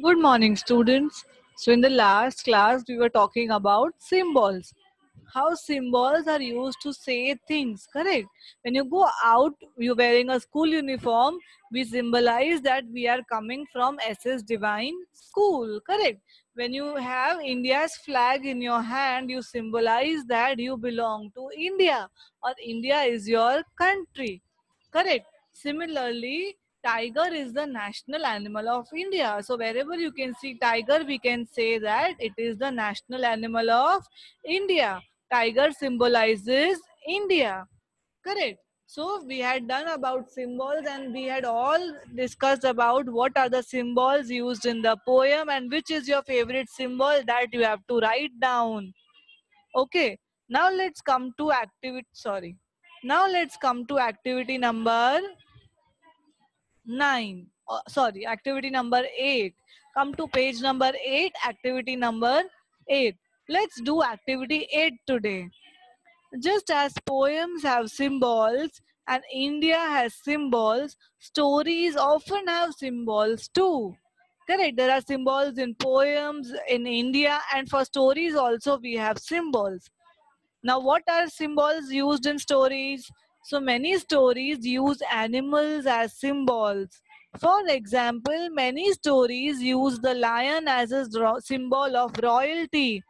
Good morning, students. So, in the last class, we were talking about symbols. How symbols are used to say things, correct? When you go out, you're wearing a school uniform, we symbolize that we are coming from SS Divine School, correct? When you have India's flag in your hand, you symbolize that you belong to India or India is your country, correct? Similarly, tiger is the national animal of India. So wherever you can see tiger, we can say that it is the national animal of India. Tiger symbolizes India. Correct. So we had done about symbols and we had all discussed about what are the symbols used in the poem and which is your favorite symbol that you have to write down. Okay. Now let's come to activity. Sorry. Now let's come to activity number 9. Sorry, activity number 8. Come to page number 8, activity number 8. Let's do activity 8 today. Just as poems have symbols and India has symbols, stories often have symbols too. Correct, there are symbols in poems in India, and for stories also we have symbols. Now, what are symbols used in stories? So, many stories use animals as symbols. For example, many stories use the lion as a symbol of royalty.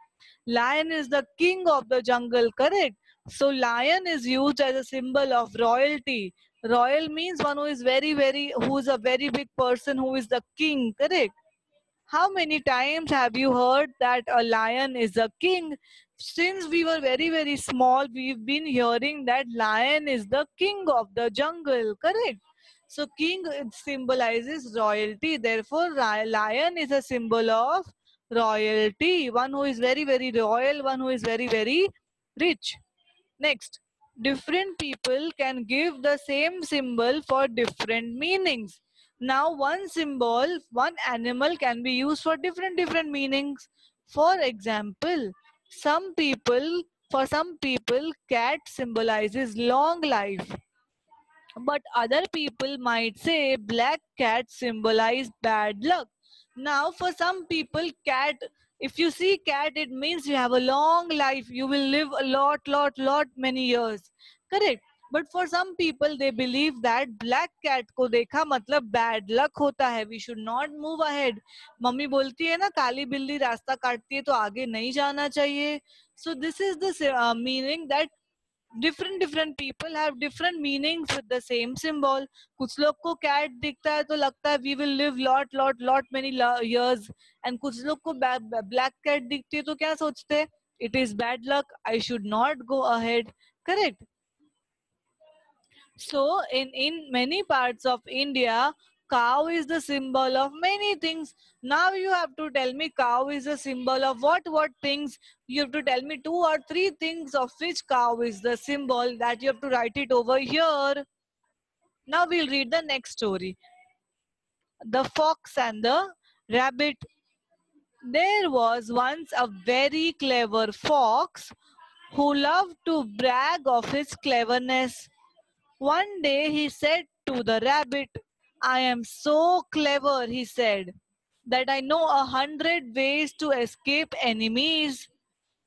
Lion is the king of the jungle, correct? So, lion is used as a symbol of royalty. Royal means one who is who is a very big person, who is the king, correct? How many times have you heard that a lion is a king? Since we were very small, we've been hearing that lion is the king of the jungle, correct? So king symbolizes royalty. Therefore, lion is a symbol of royalty. One who is very royal, one who is very rich. Next, different people can give the same symbol for different meanings. Now, one symbol, one animal can be used for different meanings. For example, for some people, cat symbolizes long life. But other people might say black cat symbolize bad luck. Now, for some people, cat, if you see cat, it means you have a long life. You will live a lot, many years. Correct. But for some people, they believe that black cat को देखा मतलब bad luck होता है. We should not move ahead. Mummy बोलती है ना काली बिल्ली रास्ता काटती है तो आगे नहीं जाना चाहिए. So this is the meaning that different people have different meanings with the same symbol. कुछ लोग को cat दिखता है तो लगता है we will live lot many years, and कुछ लोग को black cat दिखती है तो क्या सोचते हैं it is bad luck, I should not go ahead. Correct. So, in many parts of India, cow is the symbol of many things. Now you have to tell me cow is a symbol of what things. You have to tell me 2 or 3 things of which cow is the symbol that you have to write it over here. Now we'll read the next story. The Fox and the Rabbit. There was once a very clever fox who loved to brag of his cleverness. One day he said to the rabbit, I am so clever, he said, that I know 100 ways to escape enemies.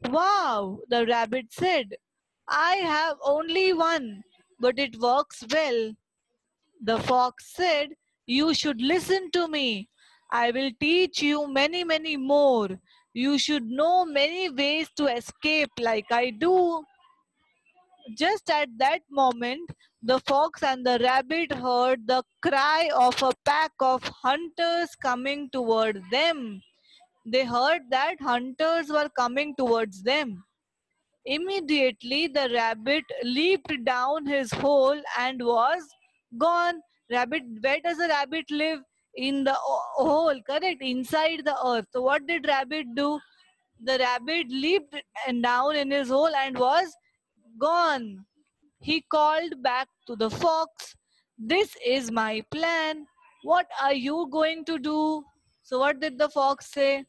Wow, the rabbit said, I have only one, but it works well. The fox said, you should listen to me. I will teach you many more. You should know many ways to escape like I do. Just at that moment, the fox and the rabbit heard the cry of a pack of hunters coming toward them. They heard that hunters were coming towards them. Immediately, the rabbit leaped down his hole and was gone. Rabbit, where does a rabbit live? In the hole, correct? Inside the earth. So, what did rabbit do? The rabbit leaped and down in his hole and was gone. He called back to the fox, this is my plan. What are you going to do? So, what did the fox say?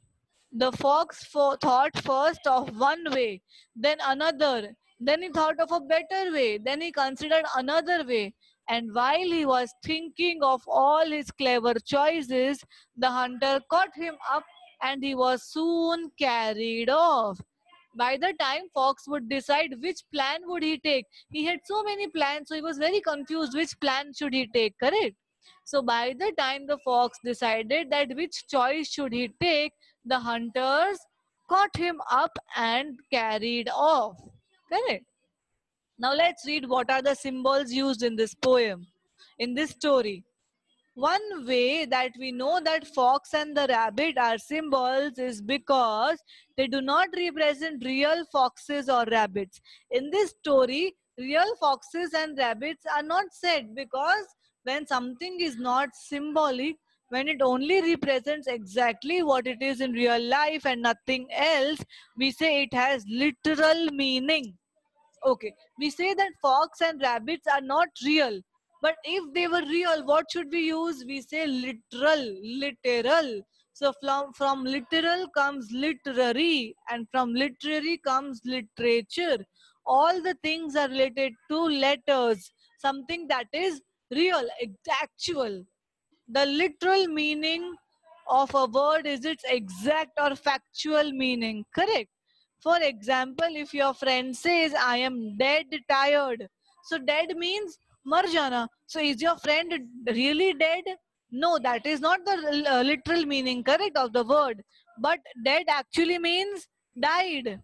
The fox thought first of one way, then another. Then he thought of a better way. Then he considered another way. And while he was thinking of all his clever choices, the hunter caught him up and he was soon carried off. By the time Fox would decide which plan would he take, he had so many plans, so he was very confused which plan should he take, correct? So by the time the fox decided that which choice should he take, the hunters caught him up and carried off. Correct. Now let's read what are the symbols used in this poem, in this story. One way that we know that fox and the rabbit are symbols is because they do not represent real foxes or rabbits. In this story, real foxes and rabbits are not said because when something is not symbolic, when it only represents exactly what it is in real life and nothing else, we say it has literal meaning. Okay, we say that fox and rabbits are not real. But if they were real, what should we use? We say literal, literal. So from literal comes literary, and from literary comes literature. All the things are related to letters, something that is real, actual. The literal meaning of a word is its exact or factual meaning, correct? For example, if your friend says, I am dead tired, so dead means mar jana. So is your friend really dead? No, that is not the literal meaning, correct, of the word. But dead actually means died.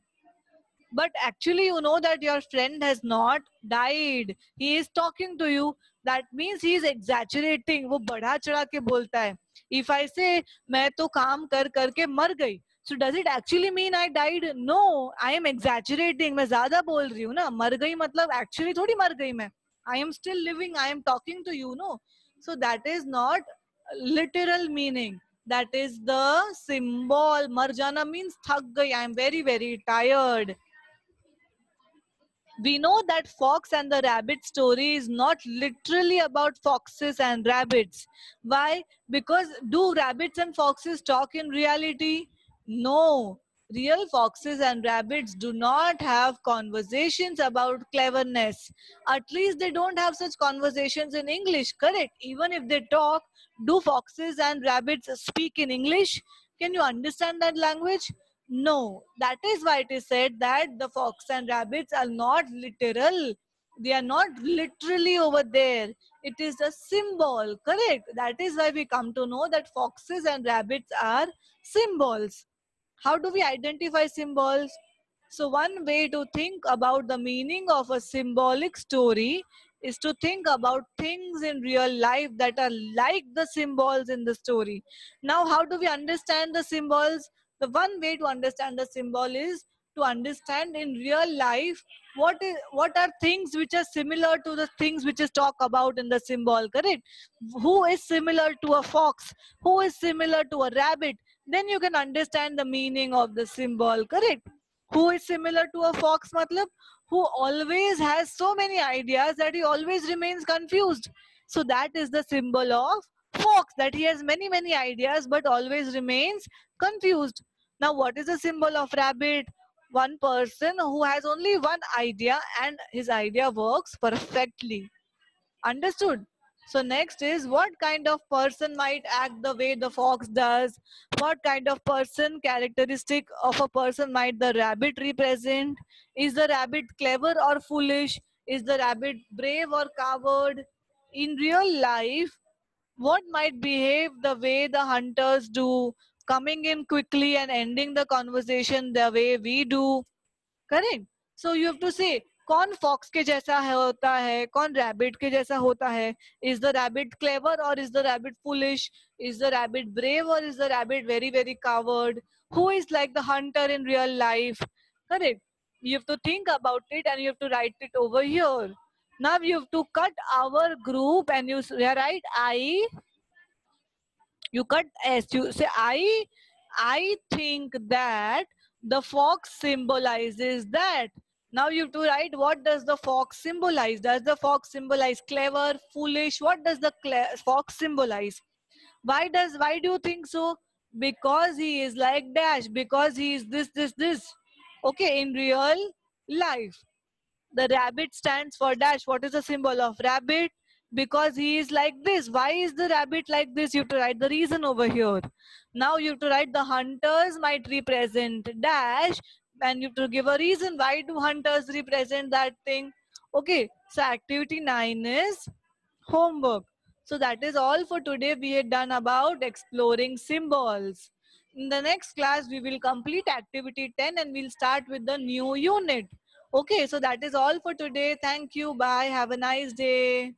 But actually, you know that your friend has not died. He is talking to you. That means he is exaggerating. वो बढ़ा चढ़ा के बोलता है. If I say मैं तो काम कर करके मर गई, so does it actually mean I died? No, I am exaggerating. मैं ज़्यादा बोल रही हूँ ना. मर गई मतलब actually थोड़ी मर गई मैं. I am still living. I am talking to you, no. So that is not literal meaning. That is the symbol. मर जाना means थक गई. I am very very tired. We know that Fox and the Rabbit story is not literally about foxes and rabbits. Why? Because do rabbits and foxes talk in reality? No. Real foxes and rabbits do not have conversations about cleverness. At least they don't have such conversations in English, correct? Even if they talk, do foxes and rabbits speak in English? Can you understand that language? No, that is why it is said that the fox and rabbits are not literal. They are not literally over there. It is a symbol, correct? That is why we come to know that foxes and rabbits are symbols. How do we identify symbols? So, one way to think about the meaning of a symbolic story is to think about things in real life that are like the symbols in the story. Now, how do we understand the symbols? The one way to understand the symbol is to understand in real life what are things which are similar to the things which is talked about in the symbol, correct? Who is similar to a fox? Who is similar to a rabbit? Then you can understand the meaning of the symbol, correct? Who is similar to a fox matlab? Who always has so many ideas that he always remains confused. So that is the symbol of fox, that he has many many ideas but always remains confused. Now what is the symbol of rabbit? One person who has only one idea and his idea works perfectly. Understood? So next is what kind of person might act the way the fox does? What kind of person, characteristic of a person might the rabbit represent? Is the rabbit clever or foolish? Is the rabbit brave or coward? In real life, what might behave the way the hunters do, coming in quickly and ending the conversation the way we do? Correct so you have to say कौन fox के जैसा है होता है कौन rabbit के जैसा होता है is the rabbit clever or is the rabbit foolish is the rabbit brave or is the rabbit very very coward who is like the hunter in real life correct you have to think about it and you have to write it over here now you have to cut our group and you write I you cut S. You say I think that the fox symbolizes that. Now you have to write what does the fox symbolize? Does the fox symbolize clever, foolish? What does the fox symbolize? Why do you think so? Because he is like dash, because he is this. Okay, in real life. The rabbit stands for dash. What is the symbol of rabbit? because he is like this. Why is the rabbit like this? You have to write the reason over here. Now you have to write the hunters might represent dash, and you have to give a reason. Why do hunters represent that thing? Okay, so activity 9 is homework. So that is all for today. We had done about exploring symbols. In the next class, we will complete activity 10 and we'll start with the new unit. Okay, so that is all for today. Thank you. Bye. Have a nice day.